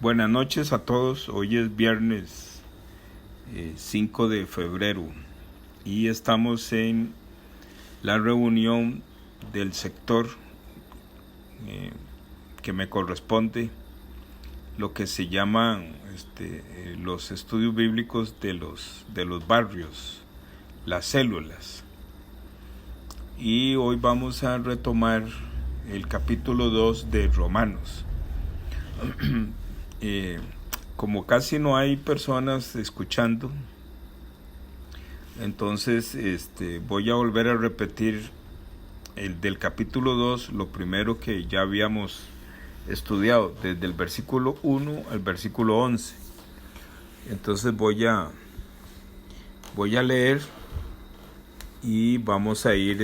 Buenas noches a todos. Hoy es viernes 5 de febrero y estamos en la reunión del sector que me corresponde, lo que se llaman los estudios bíblicos de los barrios, las células. Y hoy vamos a retomar el capítulo 2 de Romanos. Como casi no hay personas escuchando, entonces voy a volver a repetir el del capítulo 2, lo primero que ya habíamos estudiado, desde el versículo 1 al versículo 11. Entonces voy a leer y vamos a ir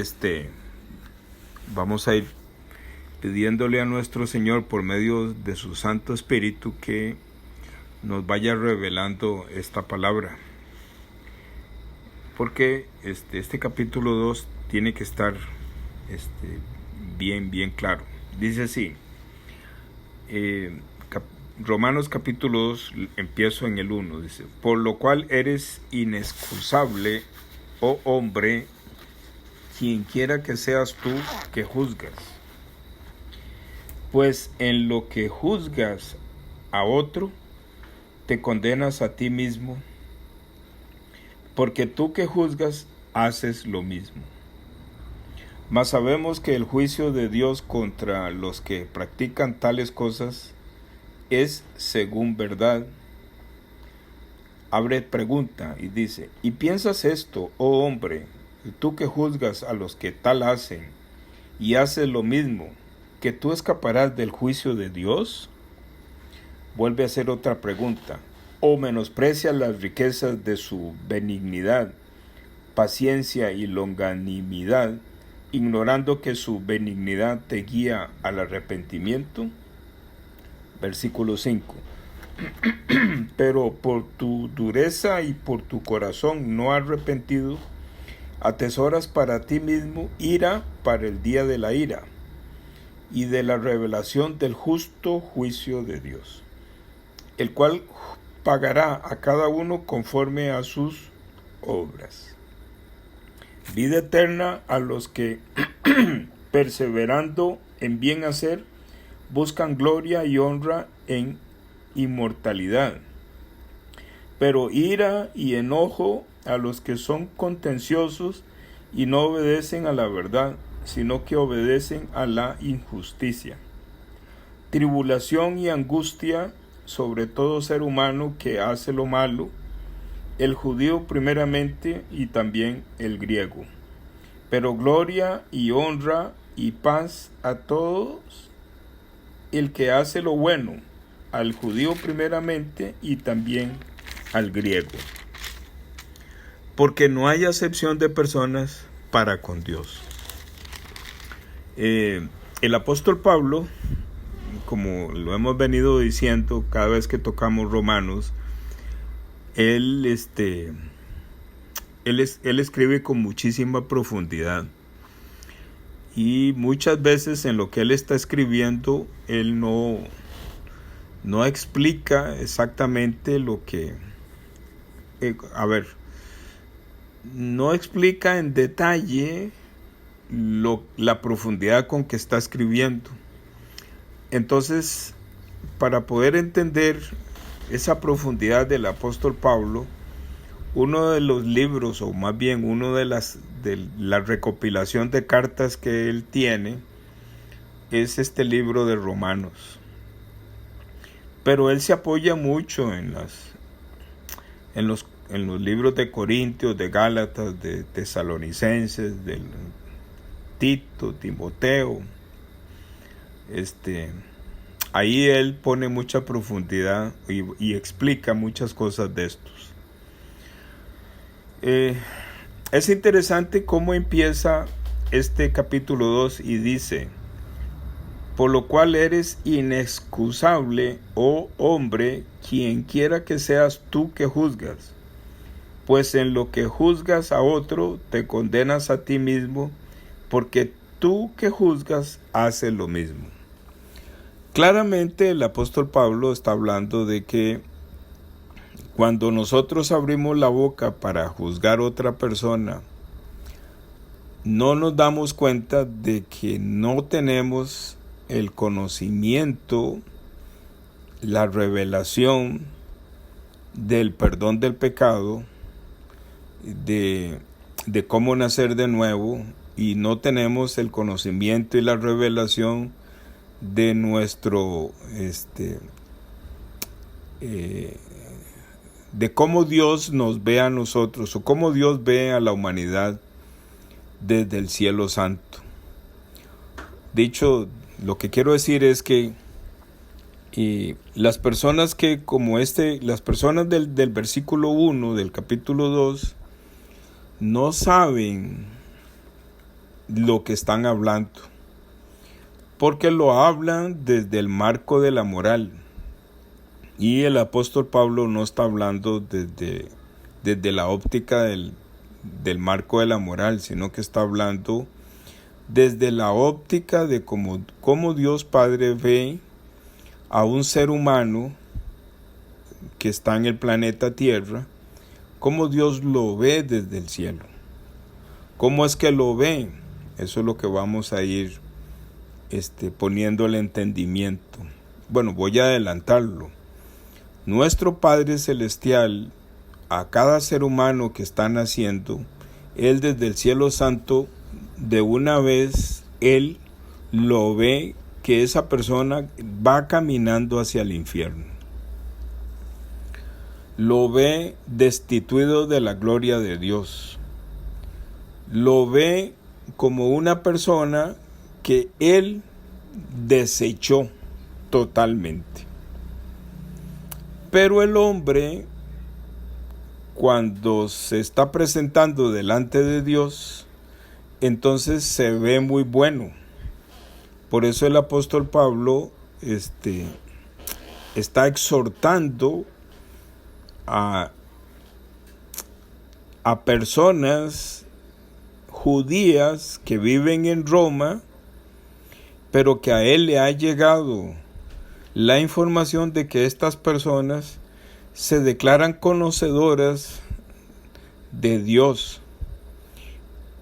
pidiéndole a nuestro Señor por medio de su Santo Espíritu que nos vaya revelando esta palabra, porque este capítulo 2 tiene que estar bien claro. Dice así, Romanos capítulo 2, empiezo en el 1, dice: por lo cual eres inexcusable, oh hombre, quien quiera que seas tú que juzgas. Pues en lo que juzgas a otro, te condenas a ti mismo, porque tú que juzgas haces lo mismo. Mas sabemos que el juicio de Dios contra los que practican tales cosas es según verdad. Abre pregunta y dice: ¿y piensas esto, oh hombre, tú que juzgas a los que tal hacen y haces lo mismo, que tú escaparás del juicio de Dios? Vuelve a hacer otra pregunta: ¿o menosprecias las riquezas de su benignidad, paciencia y longanimidad, ignorando que su benignidad te guía al arrepentimiento? Versículo 5. Pero por tu dureza y por tu corazón no arrepentido, atesoras para ti mismo ira para el día de la ira y de la revelación del justo juicio de Dios, el cual pagará a cada uno conforme a sus obras. Vida eterna a los que, perseverando en bien hacer, buscan gloria y honra en inmortalidad. Pero ira y enojo a los que son contenciosos y no obedecen a la verdad, sino que obedecen a la injusticia. Tribulación y angustia sobre todo ser humano que hace lo malo, el judío primeramente y también el griego. Pero gloria y honra y paz a todos el que hace lo bueno, al judío primeramente y también al griego. Porque no hay acepción de personas para con Dios. El apóstol Pablo, como lo hemos venido diciendo cada vez que tocamos Romanos, él escribe con muchísima profundidad, y muchas veces en lo que él está escribiendo él no explica exactamente lo que no explica en detalle la profundidad con que está escribiendo. Entonces, para poder entender esa profundidad del apóstol Pablo, uno de los libros, o más bien uno de la recopilación de cartas que él tiene, es este libro de Romanos. Pero él se apoya mucho en los libros de Corintios, de Gálatas, de Tesalonicenses, de Tito, Timoteo. Ahí él pone mucha profundidad y explica muchas cosas de estos. Es interesante cómo empieza este capítulo 2 y dice: por lo cual eres inexcusable, oh hombre, quien quiera que seas tú que juzgas. Pues en lo que juzgas a otro, te condenas a ti mismo, porque tú que juzgas haces lo mismo. Claramente el apóstol Pablo está hablando de que cuando nosotros abrimos la boca para juzgar a otra persona, no nos damos cuenta de que no tenemos el conocimiento, la revelación del perdón del pecado, de cómo nacer de nuevo, y no tenemos el conocimiento y la revelación de nuestro de cómo Dios nos ve a nosotros, o cómo Dios ve a la humanidad desde el cielo santo. Dicho, lo que quiero decir es que las personas que como las personas del versículo 1 del capítulo 2 no saben lo que están hablando, porque lo hablan desde el marco de la moral. Y el apóstol Pablo no está hablando desde la óptica del marco de la moral, sino que está hablando desde la óptica de cómo Dios Padre ve a un ser humano que está en el planeta Tierra, cómo Dios lo ve desde el cielo. ¿Cómo es que lo ve? Eso es lo que vamos a ir poniendo el entendimiento. Bueno, voy a adelantarlo. Nuestro Padre Celestial, a cada ser humano que está naciendo, Él desde el cielo santo, de una vez, Él lo ve que esa persona va caminando hacia el infierno. Lo ve destituido de la gloria de Dios. Lo ve como una persona que Él desechó totalmente. Pero el hombre, cuando se está presentando delante de Dios, entonces se ve muy bueno. Por eso el apóstol Pablo está exhortando a personas judías que viven en Roma, pero que a él le ha llegado la información de que estas personas se declaran conocedoras de Dios.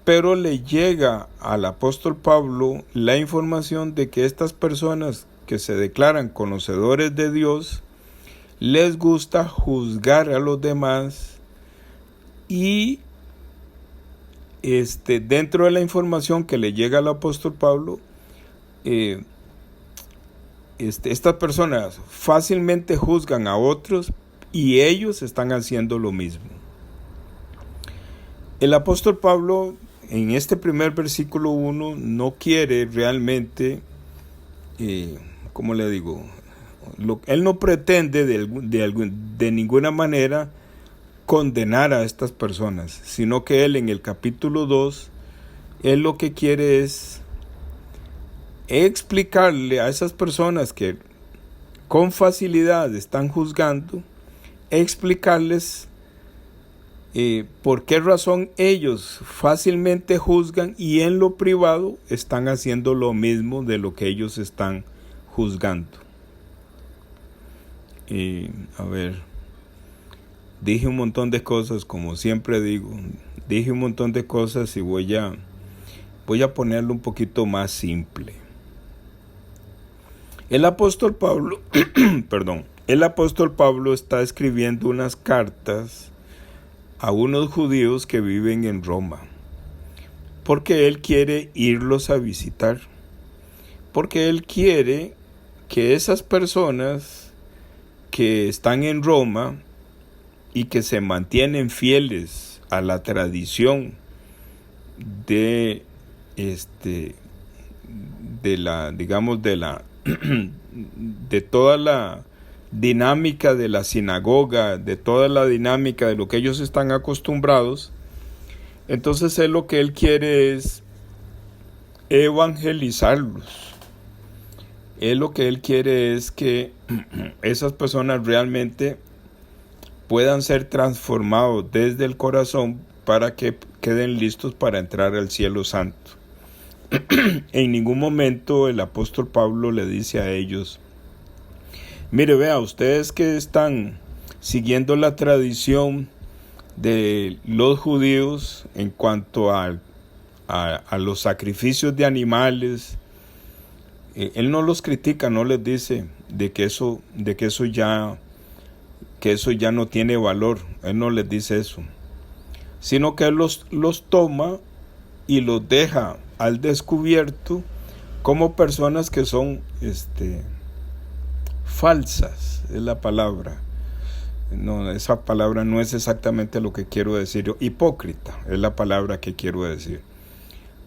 Pero le llega al apóstol Pablo la información de que estas personas que se declaran conocedores de Dios les gusta juzgar a los demás, y dentro de la información que le llega al apóstol Pablo, estas personas fácilmente juzgan a otros y ellos están haciendo lo mismo. El apóstol Pablo en este primer versículo 1 no quiere realmente, ¿cómo le digo? Él no pretende de ninguna manera condenar a estas personas, sino que él en el capítulo 2, él lo que quiere es explicarle a esas personas que con facilidad están juzgando, explicarles por qué razón ellos fácilmente juzgan y en lo privado están haciendo lo mismo de lo que ellos están juzgando. Dije un montón de cosas, como siempre digo, dije un montón de cosas y voy a ponerlo un poquito más simple. El apóstol Pablo, el apóstol Pablo está escribiendo unas cartas a unos judíos que viven en Roma, porque él quiere irlos a visitar, porque él quiere que esas personas que están en Roma y que se mantienen fieles a la tradición de toda la dinámica de la sinagoga, de toda la dinámica de lo que ellos están acostumbrados, entonces lo que él quiere es evangelizarlos. Lo que él quiere es que esas personas realmente puedan ser transformados desde el corazón para que queden listos para entrar al cielo santo. En ningún momento el apóstol Pablo le dice a ellos Mire, vea, ustedes que están siguiendo la tradición de los judíos en cuanto a los sacrificios de animales, él no los critica, no les dice que eso ya no tiene valor. Él no les dice eso, sino que él los toma y los deja al descubierto como personas que son falsas, es la palabra. No, esa palabra no es exactamente lo que quiero decir. Hipócrita es la palabra que quiero decir.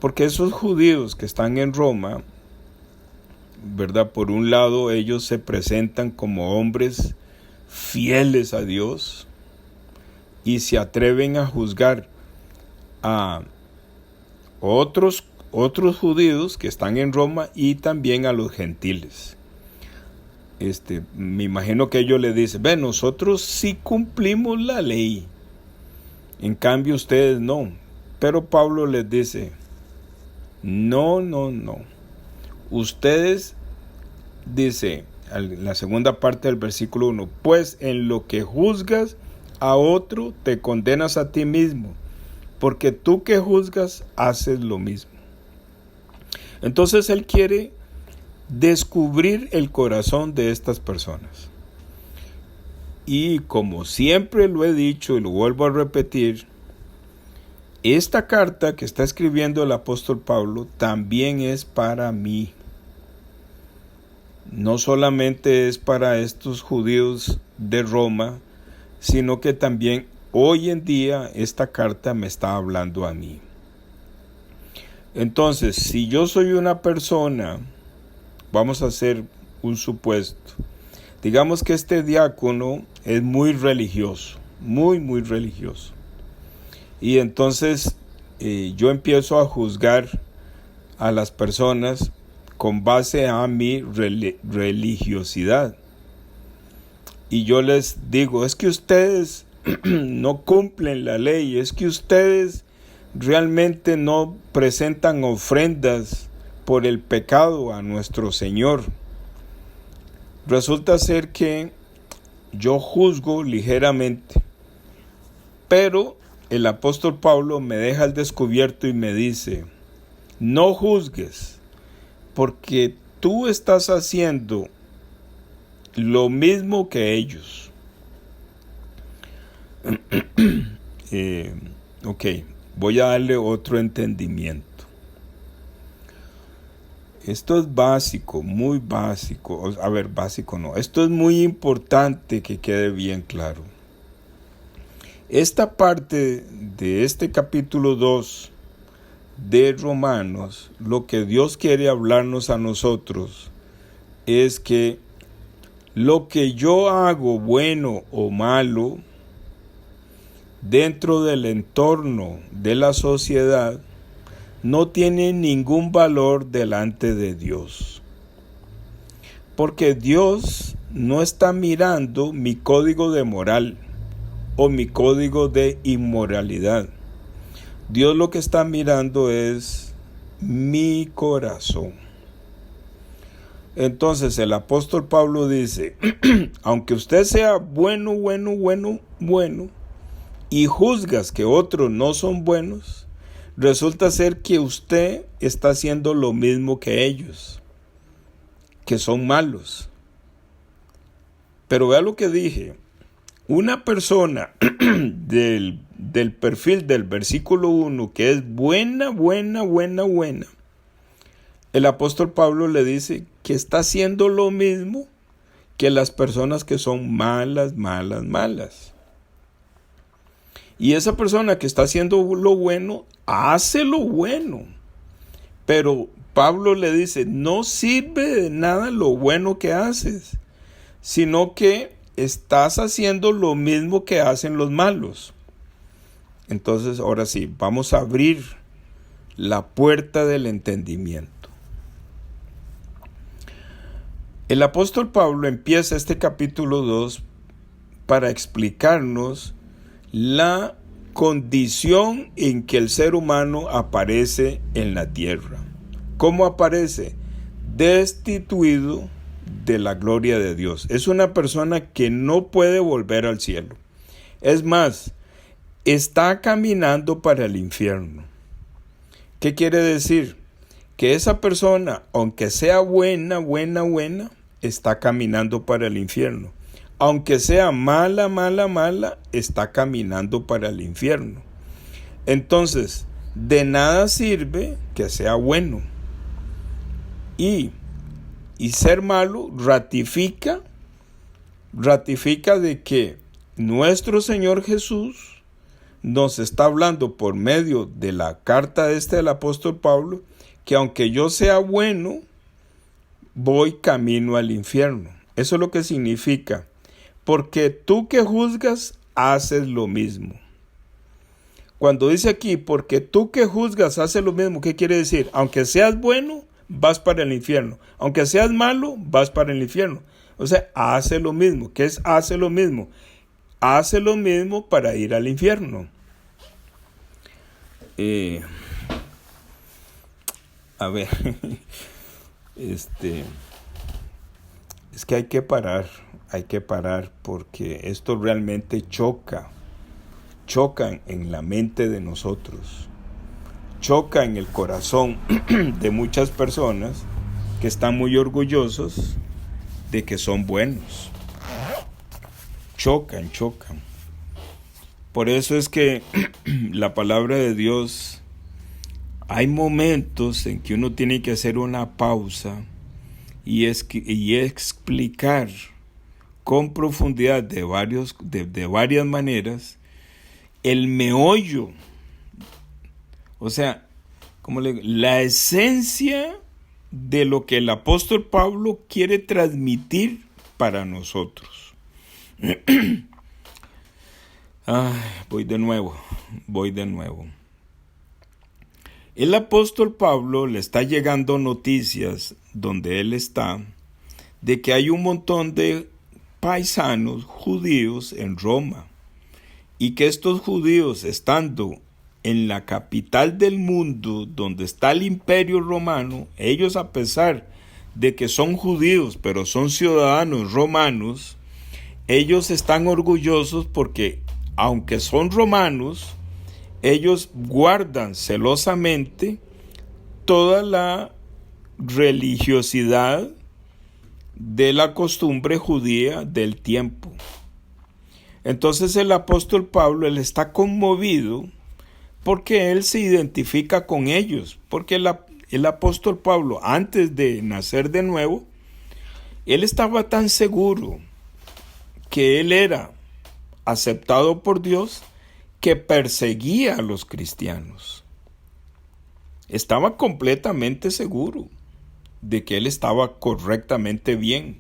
Porque esos judíos que están en Roma, ¿verdad? Por un lado, ellos se presentan como hombres fieles a Dios y se atreven a juzgar a otros judíos que están en Roma y también a los gentiles. Me imagino que ellos le dicen, nosotros sí cumplimos la ley, en cambio ustedes no. Pero Pablo les dice, no. Ustedes, dice en la segunda parte del versículo 1, pues en lo que juzgas a otro te condenas a ti mismo, porque tú que juzgas haces lo mismo. Entonces él quiere descubrir el corazón de estas personas. Y como siempre lo he dicho y lo vuelvo a repetir, esta carta que está escribiendo el apóstol Pablo también es para mí. No solamente es para estos judíos de Roma, sino que también hoy en día esta carta me está hablando a mí. Entonces, si yo soy una persona, vamos a hacer un supuesto. Digamos que este diácono es muy religioso, muy religioso. Y entonces yo empiezo a juzgar a las personas con base a mi religiosidad. Y yo les digo, es que ustedes no cumplen la ley, es que ustedes realmente no presentan ofrendas por el pecado a nuestro Señor. Resulta ser que yo juzgo ligeramente, pero el apóstol Pablo me deja al descubierto y me dice, no juzgues, porque tú estás haciendo lo mismo que ellos. Voy a darle otro entendimiento. Esto es básico, muy básico. Básico no. Esto es muy importante que quede bien claro. Esta parte de este capítulo 2 de Romanos, lo que Dios quiere hablarnos a nosotros es que lo que yo hago, bueno o malo, dentro del entorno de la sociedad, no tiene ningún valor delante de Dios. Porque Dios no está mirando mi código de moral o mi código de inmoralidad. Dios lo que está mirando es mi corazón. Entonces el apóstol Pablo dice, aunque usted sea bueno, y juzgas que otros no son buenos, resulta ser que usted está haciendo lo mismo que ellos, que son malos. Pero vea lo que dije, una persona del perfil del versículo 1 que es buena, el apóstol Pablo le dice que está haciendo lo mismo que las personas que son malas. Y esa persona que está haciendo lo bueno, hace lo bueno. Pero Pablo le dice, no sirve de nada lo bueno que haces, sino que estás haciendo lo mismo que hacen los malos. Entonces, ahora sí, vamos a abrir la puerta del entendimiento. El apóstol Pablo empieza este capítulo 2 para explicarnos la condición en que el ser humano aparece en la tierra. ¿Cómo aparece? Destituido de la gloria de Dios. Es una persona que no puede volver al cielo. Es más, está caminando para el infierno. ¿Qué quiere decir? Que esa persona, aunque sea buena, está caminando para el infierno. Aunque sea mala, está caminando para el infierno. Entonces, de nada sirve que sea bueno. Y ser malo ratifica de que nuestro Señor Jesús nos está hablando por medio de la carta del apóstol Pablo, que aunque yo sea bueno, voy camino al infierno. Eso es lo que significa. Porque tú que juzgas, haces lo mismo. Cuando dice aquí, porque tú que juzgas, haces lo mismo, ¿qué quiere decir? Aunque seas bueno, vas para el infierno. Aunque seas malo, vas para el infierno. O sea, hace lo mismo. ¿Qué es hace lo mismo? Hace lo mismo para ir al infierno. A ver, es que hay que parar porque esto realmente choca en la mente de nosotros, choca en el corazón de muchas personas que están muy orgullosos de que son buenos. Chocan. Por eso es que la palabra de Dios, hay momentos en que uno tiene que hacer una pausa y explicar con profundidad de varias maneras el meollo, o sea, la esencia de lo que el apóstol Pablo quiere transmitir para nosotros. Voy de nuevo. El apóstol Pablo le está llegando noticias donde él está de que hay un montón de paisanos judíos en Roma y que estos judíos, estando en la capital del mundo donde está el imperio romano, ellos, a pesar de que son judíos pero son ciudadanos romanos, ellos están orgullosos porque aunque son romanos, ellos guardan celosamente toda la religiosidad de la costumbre judía del tiempo. Entonces el apóstol Pablo, él está conmovido porque él se identifica con ellos, porque el apóstol Pablo, antes de nacer de nuevo, él estaba tan seguro que él era aceptado por Dios que perseguía a los cristianos. Estaba completamente seguro de que él estaba correctamente bien.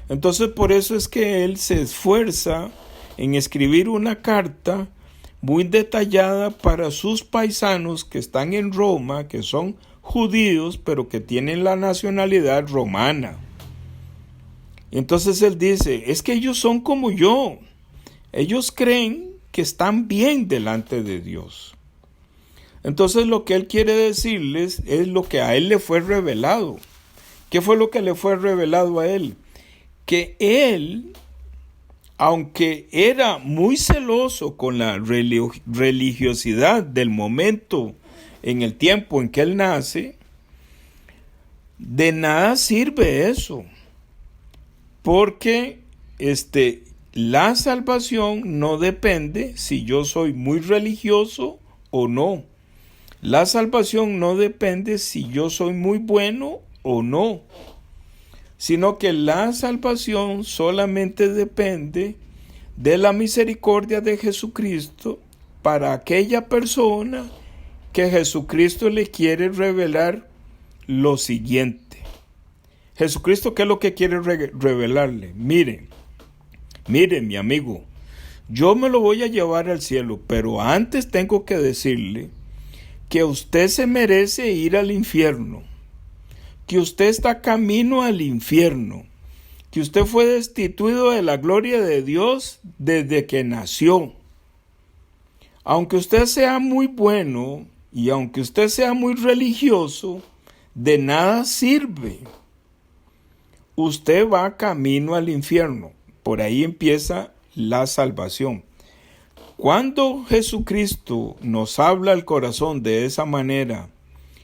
Entonces por eso es que él se esfuerza en escribir una carta muy detallada para sus paisanos que están en Roma, que son judíos, pero que tienen la nacionalidad romana. Entonces él dice, es que ellos son como yo. Ellos creen que están bien delante de Dios. Entonces lo que él quiere decirles es lo que a él le fue revelado. ¿Qué fue lo que le fue revelado a él? Que él, aunque era muy celoso con la religiosidad del momento, en el tiempo en que él nace, de nada sirve eso. Porque la salvación no depende si yo soy muy religioso o no. La salvación no depende si yo soy muy bueno o no, sino que la salvación solamente depende de la misericordia de Jesucristo para aquella persona que Jesucristo le quiere revelar lo siguiente. Jesucristo, ¿qué es lo que quiere revelarle? Mire, mi amigo, yo me lo voy a llevar al cielo, pero antes tengo que decirle que usted se merece ir al infierno, que usted está camino al infierno, que usted fue destituido de la gloria de Dios desde que nació. Aunque usted sea muy bueno y aunque usted sea muy religioso, de nada sirve. usted va camino al infierno. Por ahí empieza la salvación. Cuando Jesucristo nos habla al corazón de esa manera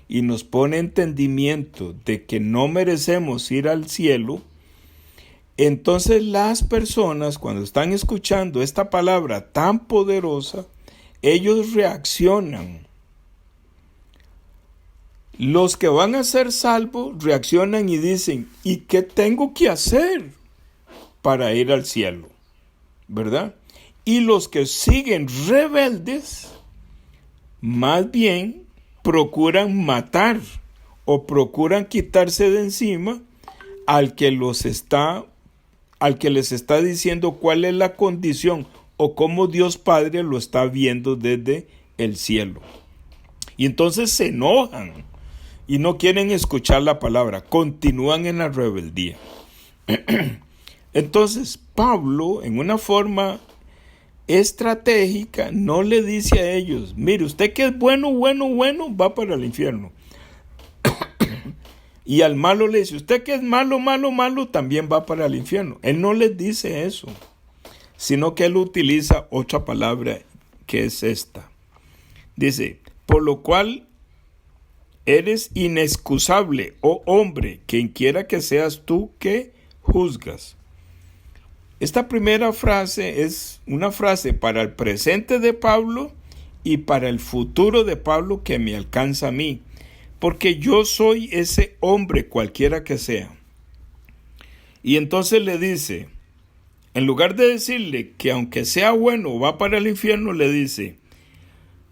y nos pone entendimiento de que no merecemos ir al cielo, entonces las personas, cuando están escuchando esta palabra tan poderosa, ellos reaccionan. Los que van a ser salvos reaccionan y dicen, ¿y qué tengo que hacer para ir al cielo? ¿Verdad? Y los que siguen rebeldes, más bien procuran matar o procuran quitarse de encima al que les está diciendo cuál es la condición o cómo Dios Padre lo está viendo desde el cielo. Y entonces se enojan y no quieren escuchar la palabra, continúan en la rebeldía. Entonces Pablo, en una forma estratégica, no le dice a ellos, mire, usted que es bueno, va para el infierno. Y al malo le dice, usted que es malo, también va para el infierno. Él no les dice eso, sino que él utiliza otra palabra que es esta. Dice, por lo cual eres inexcusable, oh hombre, quien quiera que seas tú que juzgas. Esta primera frase es una frase para el presente de Pablo y para el futuro de Pablo que me alcanza a mí, porque yo soy ese hombre cualquiera que sea. Y entonces le dice, en lugar de decirle que aunque sea bueno va para el infierno, le dice,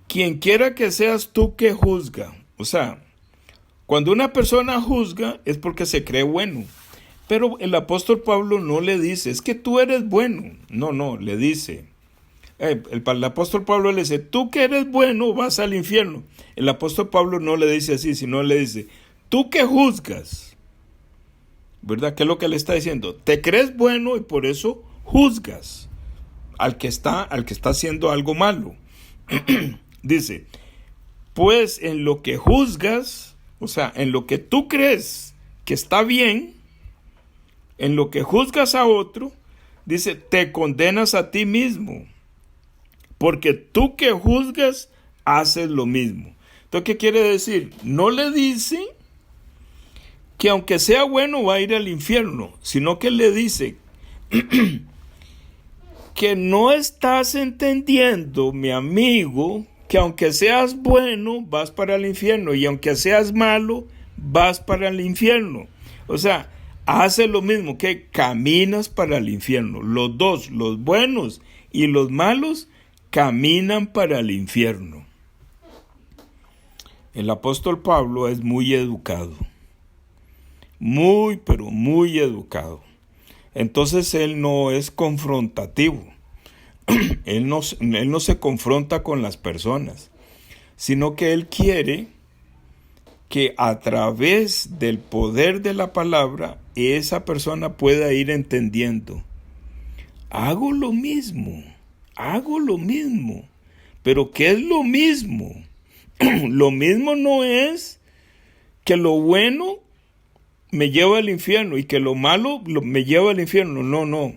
quien quiera que seas tú que juzga. O sea, cuando una persona juzga es porque se cree bueno. Pero el apóstol Pablo no le dice, es que tú eres bueno. No, le dice. El apóstol Pablo le dice, tú que eres bueno vas al infierno. El apóstol Pablo no le dice así, sino le dice, tú que juzgas. ¿Verdad? ¿Qué es lo que le está diciendo? Te crees bueno y por eso juzgas al que está haciendo algo malo. Dice, pues en lo que juzgas, o sea, en lo que tú crees que está bien, en lo que juzgas a otro, dice, te condenas a ti mismo, porque tú que juzgas, haces lo mismo. Entonces, ¿qué quiere decir? No le dice que aunque sea bueno va a ir al infierno, sino que le dice que no estás entendiendo, mi amigo, que aunque seas bueno, vas para el infierno, y aunque seas malo, vas para el infierno. O sea, hace lo mismo, que caminas para el infierno. Los dos, los buenos y los malos, caminan para el infierno. El apóstol Pablo es muy educado. Muy, pero muy educado. Entonces él no es confrontativo. Él no se confronta con las personas, sino que él quiere que a través del poder de la palabra esa persona pueda ir entendiendo. Hago lo mismo. Pero ¿qué es lo mismo? Lo mismo no es que lo bueno me lleva al infierno y que lo malo me lleva al infierno. No.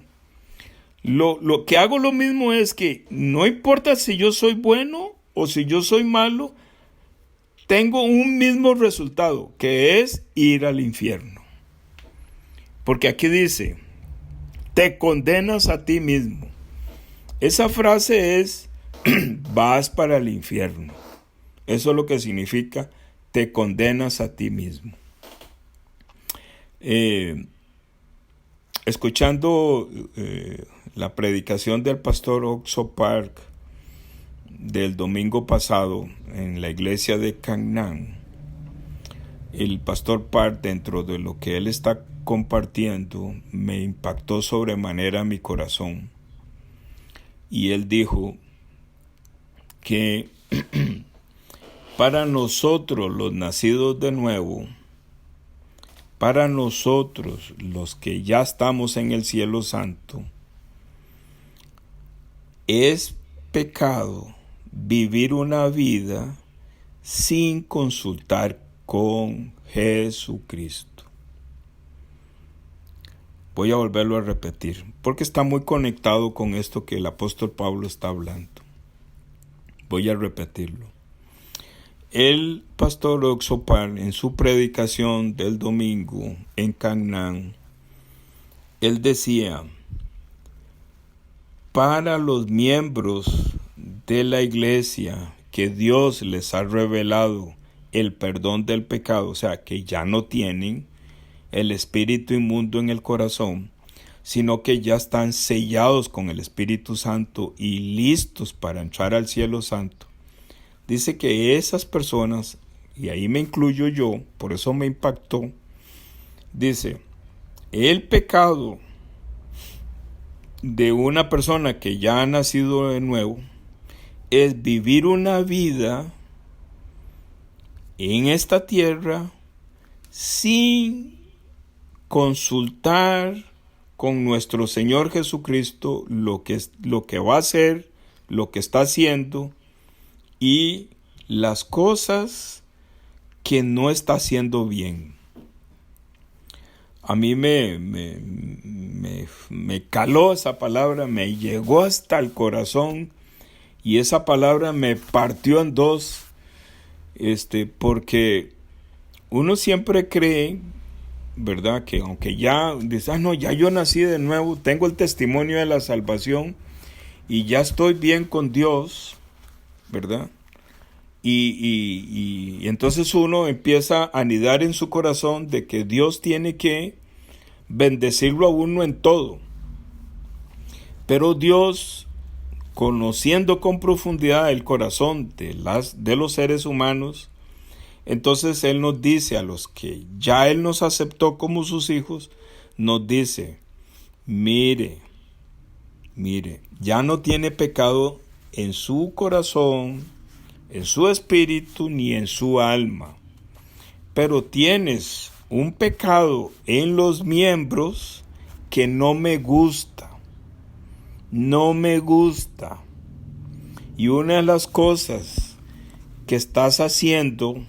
Lo que hago lo mismo es que no importa si yo soy bueno o si yo soy malo, tengo un mismo resultado, que es ir al infierno. Porque aquí dice, te condenas a ti mismo. Esa frase es, vas para el infierno. Eso es lo que significa, te condenas a ti mismo. Escuchando la predicación del pastor Oxo Park del domingo pasado en la iglesia de Cagnan, el pastor Park, dentro de lo que él está compartiendo, me impactó sobremanera mi corazón. Y él dijo que para nosotros los nacidos de nuevo, para nosotros los que ya estamos en el cielo santo, es pecado vivir una vida sin consultar con Jesucristo. Voy a volverlo a repetir, porque está muy conectado con esto que el apóstol Pablo está hablando. Voy a repetirlo. El pastor Oxopar, en su predicación del domingo en Canaán, él decía, para los miembros de la iglesia que Dios les ha revelado el perdón del pecado, o sea, que ya no tienen el espíritu inmundo en el corazón, sino que ya están sellados con el Espíritu Santo y listos para entrar al cielo santo. Dice que esas personas, y ahí me incluyo yo, por eso me impactó, dice, el pecado de una persona que ya ha nacido de nuevo es vivir una vida en esta tierra sin consultar con nuestro Señor Jesucristo lo que va a hacer, lo que está haciendo y las cosas que no está haciendo bien. A mí me caló esa palabra, me llegó hasta el corazón y esa palabra me partió en dos, porque uno siempre cree, ¿verdad? Que aunque ya dice, no, ya yo nací de nuevo, tengo el testimonio de la salvación y ya estoy bien con Dios, ¿verdad? Y entonces uno empieza a anidar en su corazón de que Dios tiene que bendecirlo a uno en todo. Pero Dios, conociendo con profundidad el corazón de los seres humanos, entonces Él nos dice a los que ya Él nos aceptó como sus hijos, nos dice, mire, ya no tiene pecado en su corazón, en su espíritu, ni en su alma, pero tienes un pecado en los miembros que no me gusta. Y una de las cosas que estás haciendo,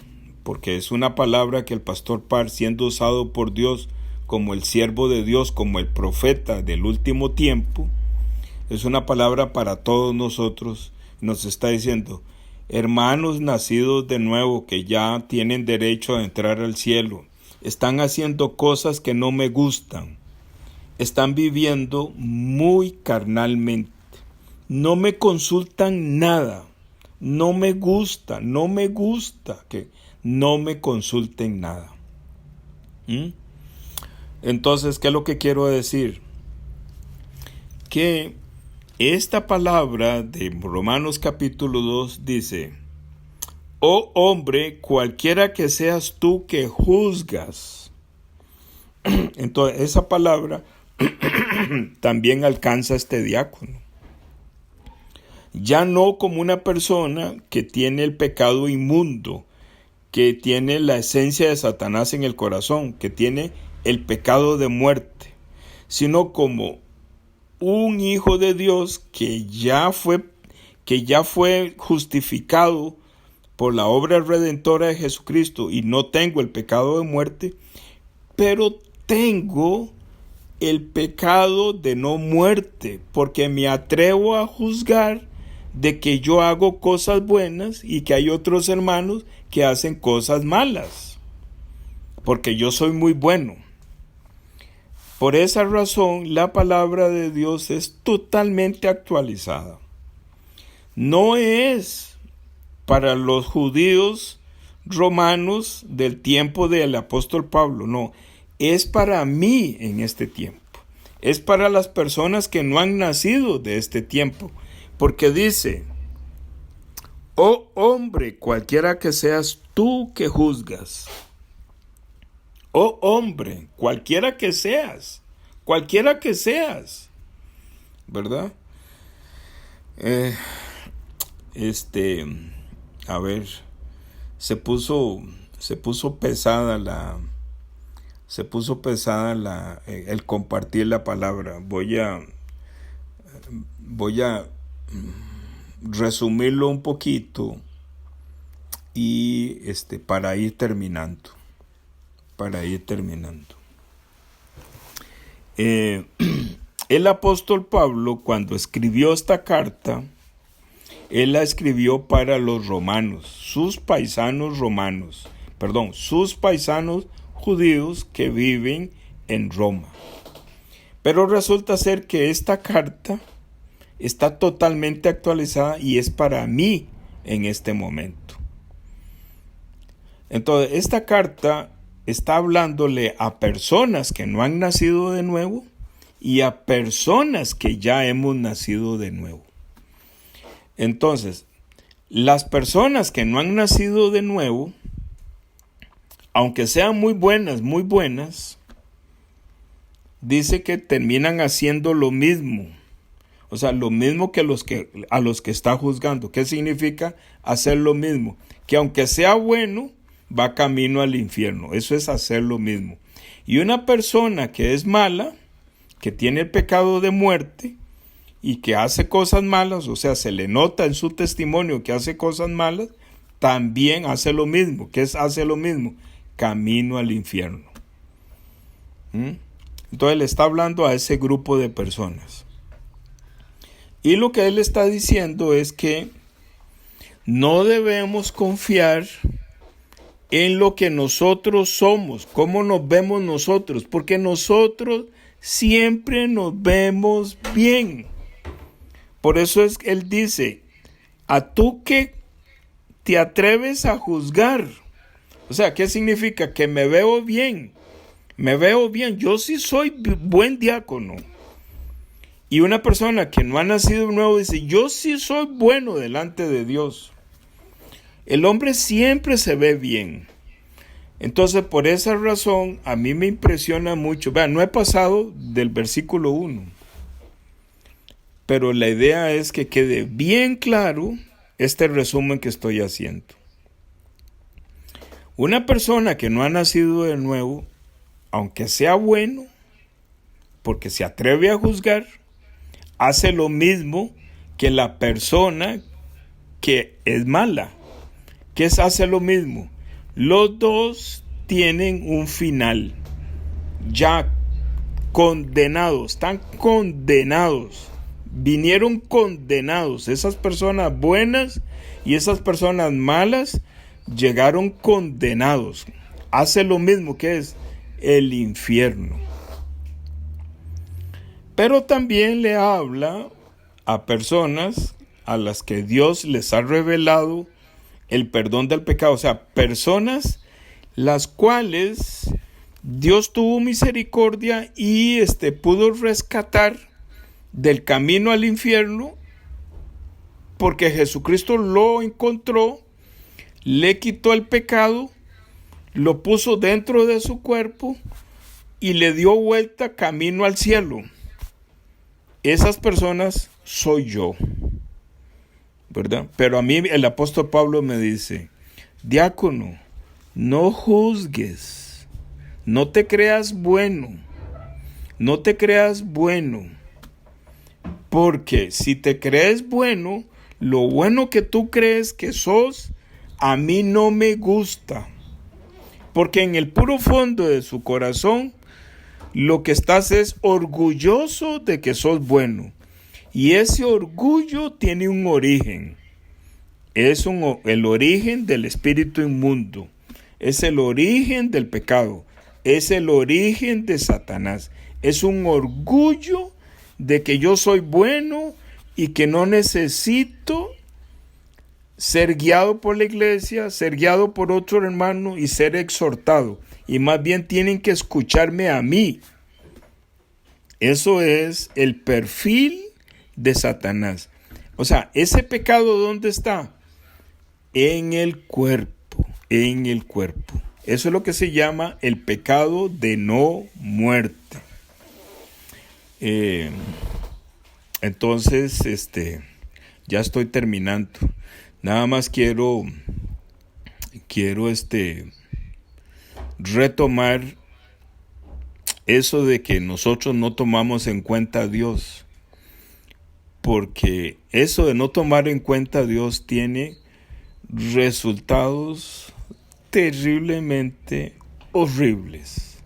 porque es una palabra que el pastor Parr, siendo usado por Dios como el siervo de Dios, como el profeta del último tiempo, es una palabra para todos nosotros. Nos está diciendo, hermanos nacidos de nuevo que ya tienen derecho a entrar al cielo, están haciendo cosas que no me gustan, están viviendo muy carnalmente, no me consultan nada, no me gusta que no me consulten nada. Entonces, ¿qué es lo que quiero decir? Que esta palabra de Romanos capítulo 2 dice, oh hombre, cualquiera que seas tú que juzgas. Entonces, esa palabra también alcanza a este diácono. Ya no como una persona que tiene el pecado inmundo, que tiene la esencia de Satanás en el corazón, que tiene el pecado de muerte, sino como un hijo de Dios que ya fue justificado por la obra redentora de Jesucristo y no tengo el pecado de muerte, pero tengo el pecado de no muerte, porque me atrevo a juzgar de que yo hago cosas buenas y que hay otros hermanos que hacen cosas malas, porque yo soy muy bueno. Por esa razón, la palabra de Dios es totalmente actualizada. No es para los judíos romanos del tiempo del apóstol Pablo, no. Es para mí en este tiempo. Es para las personas que no han nacido de este tiempo. Porque dice, oh hombre, cualquiera que seas tú que juzgas. Oh hombre, cualquiera que seas, ¿verdad? A ver, se puso pesada el compartir la palabra. Voy a resumirlo un poquito y para ir terminando. Eh, el apóstol Pablo, cuando escribió esta carta, él la escribió para los romanos, sus paisanos judíos que viven en Roma. Pero resulta ser que esta carta está totalmente actualizada y es para mí en este momento. Entonces, esta carta está hablándole a personas que no han nacido de nuevo y a personas que ya hemos nacido de nuevo. Entonces, las personas que no han nacido de nuevo, aunque sean muy buenas, dice que terminan haciendo lo mismo. O sea, lo mismo que a los que está juzgando. ¿Qué significa hacer lo mismo? Que aunque sea bueno, va camino al infierno. Eso es hacer lo mismo. Y una persona que es mala, que tiene el pecado de muerte y que hace cosas malas, o sea, se le nota en su testimonio que hace cosas malas, también hace lo mismo. ¿Qué es hace lo mismo? Camino al infierno. Entonces le está hablando a ese grupo de personas. Y lo que él está diciendo es que no debemos confiar en lo que nosotros somos, cómo nos vemos nosotros, porque nosotros siempre nos vemos bien. Por eso es que él dice, a tú que te atreves a juzgar. O sea, ¿qué significa? Que me veo bien. Yo sí soy buen diácono. Y una persona que no ha nacido de nuevo dice, yo sí soy bueno delante de Dios. El hombre siempre se ve bien. Entonces, por esa razón, a mí me impresiona mucho. Vean, no he pasado del versículo 1. Pero la idea es que quede bien claro este resumen que estoy haciendo. Una persona que no ha nacido de nuevo, aunque sea bueno, porque se atreve a juzgar, hace lo mismo que la persona que es mala. ¿Qué es hace lo mismo? Los dos tienen un final. Ya condenados, están condenados. Vinieron condenados. Esas personas buenas y esas personas malas llegaron condenados. Hace lo mismo que es el infierno. Pero también le habla a personas a las que Dios les ha revelado el perdón del pecado. O sea, personas las cuales Dios tuvo misericordia y pudo rescatar del camino al infierno porque Jesucristo lo encontró, le quitó el pecado, lo puso dentro de su cuerpo y le dio vuelta camino al cielo. Esas personas soy yo, ¿verdad? Pero a mí el apóstol Pablo me dice, diácono, no juzgues, no te creas bueno, porque si te crees bueno, lo bueno que tú crees que sos, a mí no me gusta, porque en el puro fondo de su corazón, lo que estás es orgulloso de que sos bueno. Y ese orgullo tiene un origen. Es el origen del espíritu inmundo. Es el origen del pecado. Es el origen de Satanás. Es un orgullo de que yo soy bueno y que no necesito ser guiado por la iglesia, ser guiado por otro hermano y ser exhortado. Y más bien tienen que escucharme a mí. Eso es el perfil de Satanás. O sea, ese pecado, ¿dónde está? En el cuerpo. Eso es lo que se llama el pecado de no muerte. Entonces, ya estoy terminando. Nada más quiero retomar eso de que nosotros no tomamos en cuenta a Dios, porque eso de no tomar en cuenta a Dios tiene resultados terriblemente horribles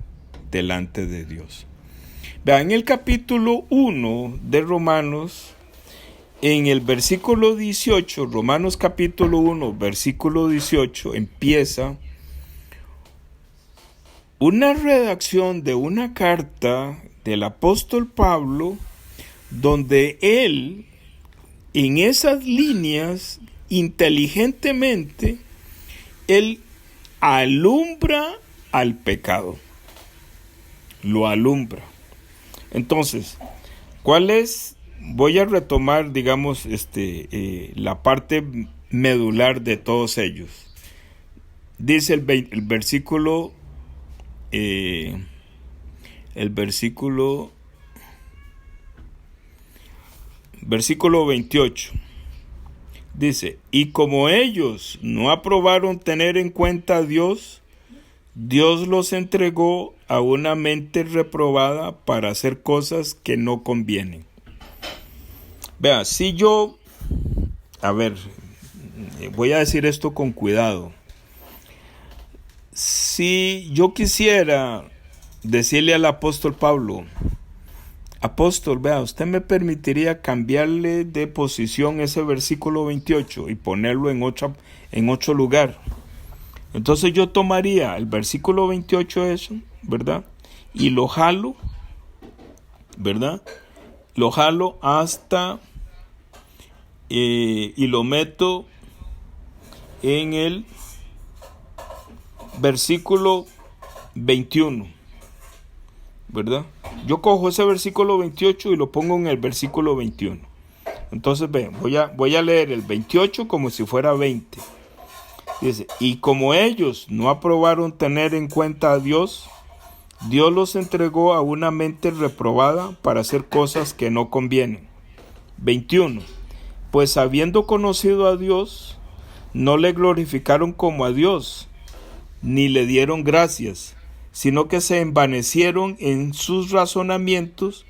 delante de Dios. Vean, en el capítulo 1 de Romanos, en el versículo 18, Romanos capítulo 1, versículo 18, empieza una redacción de una carta del apóstol Pablo, donde él, en esas líneas, inteligentemente, él alumbra al pecado. Lo alumbra. Entonces, ¿cuál es? Voy a retomar, digamos, la parte medular de todos ellos. Dice el versículo 28. Dice, y como ellos no aprobaron tener en cuenta a Dios, Dios los entregó a una mente reprobada para hacer cosas que no convienen. Vea, si yo, voy a decir esto con cuidado. Si yo quisiera decirle al apóstol Pablo, apóstol, vea, usted me permitiría cambiarle de posición ese versículo 28 y ponerlo en otro lugar. Entonces yo tomaría el versículo 28 eso, ¿verdad? Y lo jalo, ¿verdad? Lo jalo hasta y lo meto en el versículo 21, ¿verdad? Yo cojo ese versículo 28 y lo pongo en el versículo 21. Entonces, ven, voy a leer el 28 como si fuera 20. Dice, y como ellos no aprobaron tener en cuenta a Dios, Dios los entregó a una mente reprobada para hacer cosas que no convienen. 21. Pues habiendo conocido a Dios, no le glorificaron como a Dios, ni le dieron gracias, sino que se envanecieron en sus razonamientos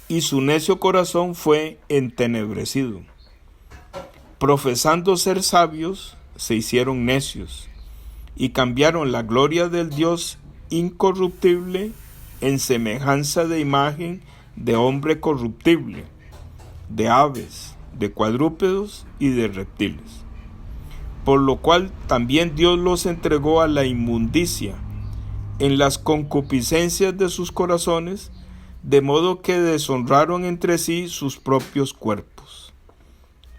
y su necio corazón fue entenebrecido. Profesando ser sabios, se hicieron necios y cambiaron la gloria del Dios incorruptible en semejanza de imagen de hombre corruptible, de aves, de cuadrúpedos y de reptiles. Por lo cual también Dios los entregó a la inmundicia en las concupiscencias de sus corazones, de modo que deshonraron entre sí sus propios cuerpos,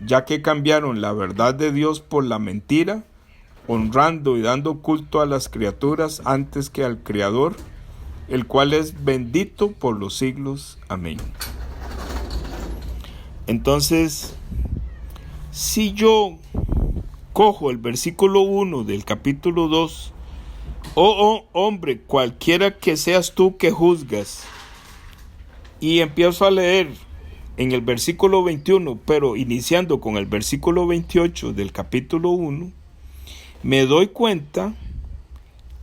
ya que cambiaron la verdad de Dios por la mentira, honrando y dando culto a las criaturas antes que al Creador, el cual es bendito por los siglos. Amén. Entonces, si yo cojo el versículo 1 del capítulo 2, oh hombre, cualquiera que seas tú que juzgas, y empiezo a leer en el versículo 21, pero iniciando con el versículo 28 del capítulo 1, me doy cuenta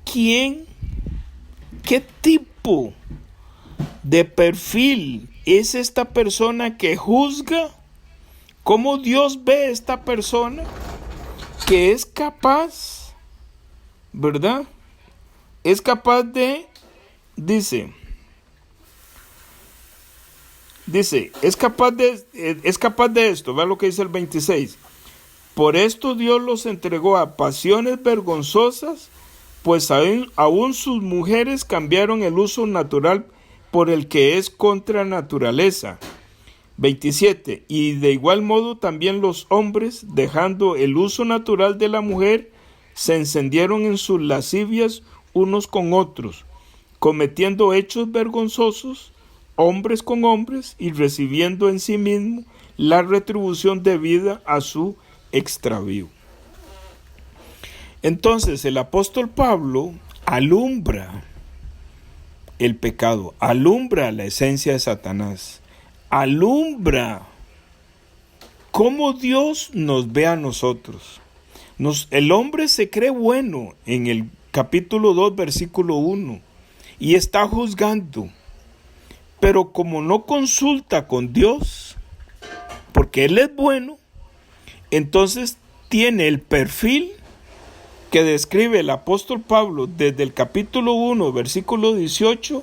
qué tipo de perfil es esta persona que juzga, cómo Dios ve a esta persona que es capaz, ¿verdad? Es capaz de, dice, es capaz de esto. Vea lo que dice el 26. Por esto Dios los entregó a pasiones vergonzosas, pues aún sus mujeres cambiaron el uso natural por el que es contra naturaleza. 27. Y de igual modo también los hombres, dejando el uso natural de la mujer, se encendieron en sus lascivias unos con otros, cometiendo hechos vergonzosos, hombres con hombres, y recibiendo en sí mismo la retribución debida a su extravío. Entonces el apóstol Pablo alumbra el pecado, alumbra la esencia de Satanás, alumbra cómo Dios nos ve a nosotros. El hombre se cree bueno en el capítulo 2, versículo 1, y está juzgando, pero como no consulta con Dios, porque Él es bueno, entonces tiene el perfil que describe el apóstol Pablo desde el capítulo 1, versículo 18,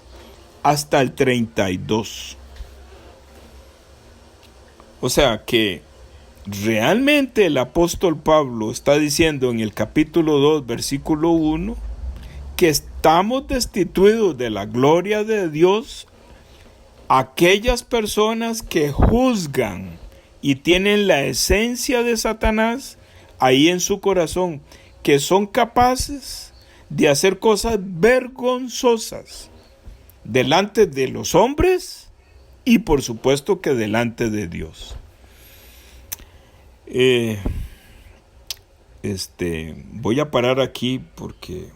hasta el 32. O sea que realmente el apóstol Pablo está diciendo en el capítulo 2, versículo 1, que estamos destituidos de la gloria de Dios aquellas personas que juzgan y tienen la esencia de Satanás ahí en su corazón, que son capaces de hacer cosas vergonzosas delante de los hombres y por supuesto que delante de Dios. Voy a parar aquí porque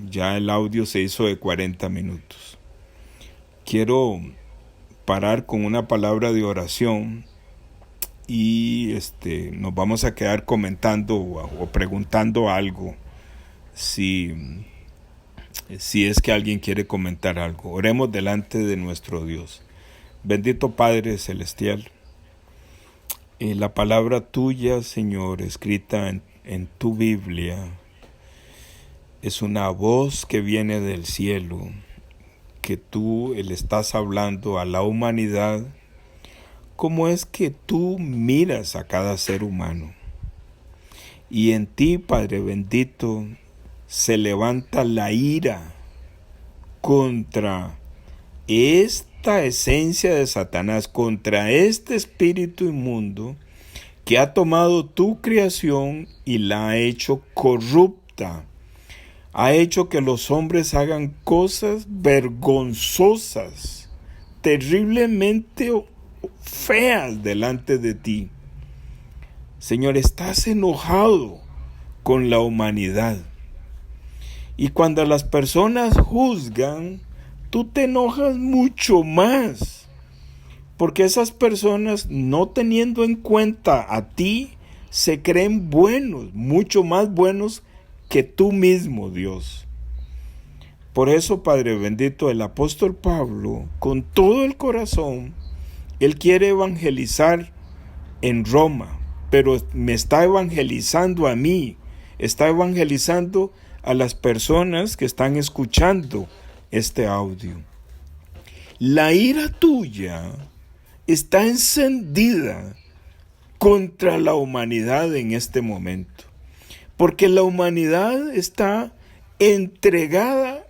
ya el audio se hizo de 40 minutos. Quiero parar con una palabra de oración y nos vamos a quedar comentando o preguntando algo si es que alguien quiere comentar algo. Oremos delante de nuestro Dios. Bendito Padre Celestial, la palabra tuya, Señor, escrita en tu Biblia, es una voz que viene del cielo, que tú le estás hablando a la humanidad. ¿Cómo es que tú miras a cada ser humano? Y en ti, Padre bendito, se levanta la ira contra esta esencia de Satanás, contra este espíritu inmundo que ha tomado tu creación y la ha hecho corrupta. Ha hecho que los hombres hagan cosas vergonzosas, terriblemente feas delante de ti. Señor, estás enojado con la humanidad. Y cuando las personas juzgan, tú te enojas mucho más. Porque esas personas, no teniendo en cuenta a ti, se creen buenos, mucho más buenos que tú mismo, Dios. Por eso, Padre bendito, el apóstol Pablo, con todo el corazón, él quiere evangelizar en Roma, pero me está evangelizando a mí, está evangelizando a las personas que están escuchando este audio. La ira tuya está encendida contra la humanidad en este momento, porque la humanidad está entregada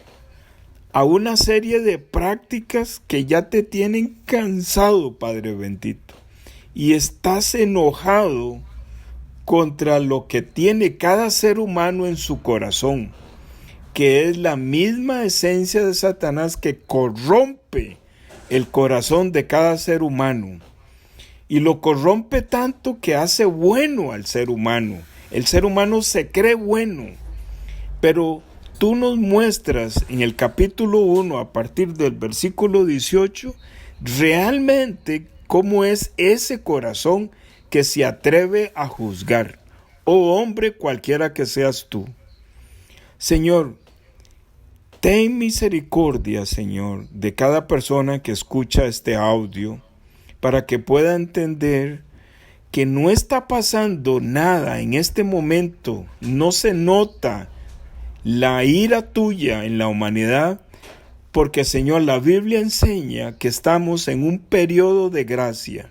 a una serie de prácticas que ya te tienen cansado, Padre bendito, y estás enojado contra lo que tiene cada ser humano en su corazón, que es la misma esencia de Satanás que corrompe el corazón de cada ser humano, y lo corrompe tanto que hace bueno al ser humano. El ser humano se cree bueno, pero tú nos muestras en el capítulo 1, a partir del versículo 18, realmente cómo es ese corazón que se atreve a juzgar. Oh hombre, cualquiera que seas tú. Señor, ten misericordia, Señor, de cada persona que escucha este audio, para que pueda entender que no está pasando nada en este momento, no se nota la ira tuya en la humanidad, porque, Señor, la Biblia enseña que estamos en un periodo de gracia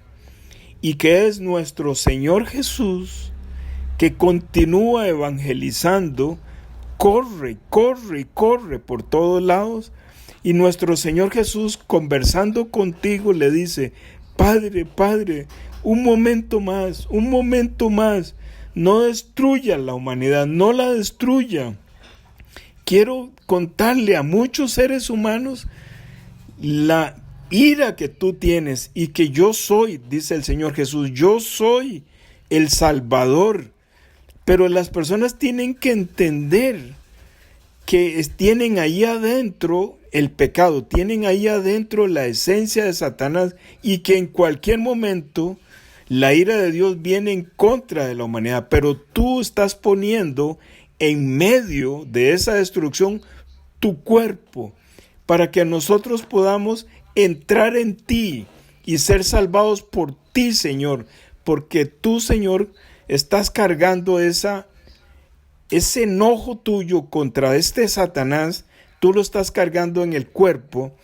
y que es nuestro Señor Jesús que continúa evangelizando, corre por todos lados, y nuestro Señor Jesús, conversando contigo, le dice: Padre, un momento más, no destruya la humanidad, no la destruya. Quiero contarle a muchos seres humanos la ira que tú tienes y que yo soy, dice el Señor Jesús, yo soy el Salvador. Pero las personas tienen que entender que tienen ahí adentro el pecado, tienen ahí adentro la esencia de Satanás, y que en cualquier momento la ira de Dios viene en contra de la humanidad, pero tú estás poniendo en medio de esa destrucción tu cuerpo, para que nosotros podamos entrar en ti y ser salvados por ti, Señor, porque tú, Señor, estás cargando ese enojo tuyo contra este Satanás, tú lo estás cargando en el cuerpo,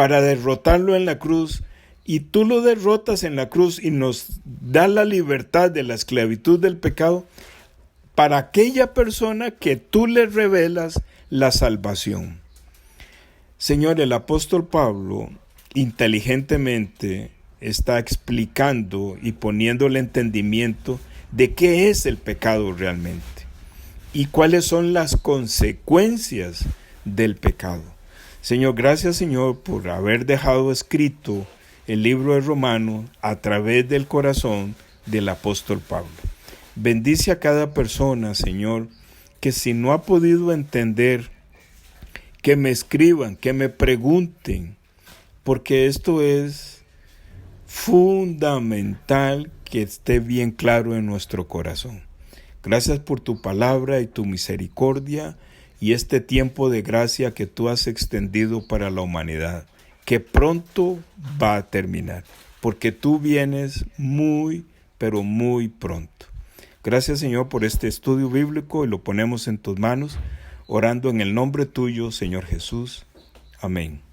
para derrotarlo en la cruz, y tú lo derrotas en la cruz y nos da la libertad de la esclavitud del pecado para aquella persona que tú le revelas la salvación. Señor, el apóstol Pablo inteligentemente está explicando y poniendo el entendimiento de qué es el pecado realmente y cuáles son las consecuencias del pecado. Señor, gracias, Señor, por haber dejado escrito el libro de Romanos a través del corazón del apóstol Pablo. Bendice a cada persona, Señor, que si no ha podido entender, que me escriban, que me pregunten, porque esto es fundamental que esté bien claro en nuestro corazón. Gracias por tu palabra y tu misericordia y este tiempo de gracia que tú has extendido para la humanidad, que pronto va a terminar, porque tú vienes muy, pero muy pronto. Gracias, Señor, por este estudio bíblico y lo ponemos en tus manos, orando en el nombre tuyo, Señor Jesús. Amén.